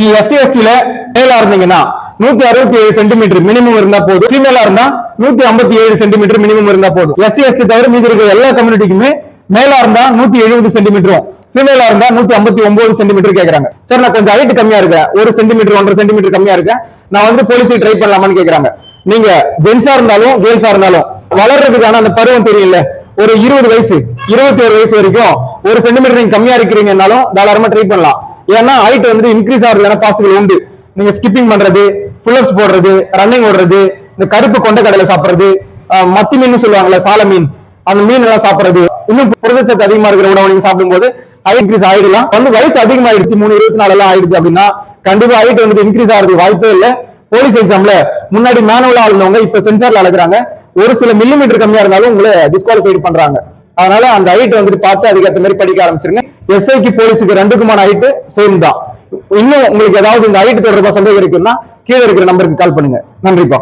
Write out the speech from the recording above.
நீங்க எஸ்சி எஸ்டில மேலா இருந்தீங்கன்னா 167 centimetre minimum இருந்தா போதும். ஃபீமேலா இருந்தா 157 சென்டிமீட்டர் மினிமம் இருந்தா போதும். எஸ்சி எஸ்டி தவிர மீதி இருக்கிற எல்லா கம்யூனிட்டிக்குமே மேலா இருந்தா 170 சென்டிமீட்டரும் ஃபீமேலா இருந்தா 159 சென்டிமீட்டர் கேக்குறாங்க. சார் நான் கொஞ்சம் ஹைட் கம்மியா இருக்கேன், 1 சென்டிமீட்டர் 1.5 சென்டிமீட்டர் கம்மியா இருக்கேன், நான் வந்து போலீஸுக்கு ட்ரை பண்ணலாமான்னு கேக்குறாங்க. நீங்க ஜென்ஸா இருந்தாலும் கேர்ள்ஸா இருந்தாலும் வளர்றதுக்கான அந்த பருவம் தெரியல, ஒரு 20 வயசு 21 வயசு வரைக்கும் 1 சென்டிமீட்டர் நீங்க கம்மியா இருக்கிறீங்கன்னாலும் தாராளமா ட்ரை பண்ணலாம். ஏன்னா ஹைட் வந்து இன்க்ரீஸ் ஆகுறதுக்கான பாசிபிள் உண்டு. நீங்க ஸ்கிப்பிங் பண்றது, புல்லப்ஸ் போடுறது, ரன்னிங் ஓடுறது, இந்த கருப்பு கொண்ட கடலை சாப்பிடுறது, மத்தி மீன் சொல்லுவாங்கல்ல சால மீன், அந்த மீன் எல்லாம் சாப்பிடுறது, இன்னும் புரதச்சத்து அதிகமா இருக்கிற உணவு நீங்க சாப்பிடும்போது ஹைட் இன்க்ரீஸ் ஆயிடலாம். வந்து வயசு அதிகமா 23, 24 எல்லாம் ஆயிடுச்சு அப்படின்னா கண்டிப்பா ஹைட் வந்து இன்க்ரீஸ் ஆகிறதுக்கு வாய்ப்பே இல்லை. போலீஸ் எக்ஸாம்ல முன்னாடி மேனுவலா இருந்தவங்க இப்ப சென்சார்ல அளக்குறாங்க. ஒரு சில மில்லிமீட்டர் கம்மியா இருந்தாலும் உங்களை டிஸ்குவாலிஃபைட் பண்றாங்க. அதனால அந்த ஹைட் வந்துட்டு பார்த்து அதுக்கேற்ற மாதிரி படிக்க ஆரம்பிச்சிருங்க. எஸ்ஐக்கு போலீஸுக்கு ரெண்டுக்குமான ஹைட் சேம் தான். இன்னும் உங்களுக்கு ஏதாவது இந்த ஹைட் தொடர்பாக சந்தேகம் இருக்குன்னா கீழே இருக்கிற நம்பருக்கு கால் பண்ணுங்க. நன்றிப்பா.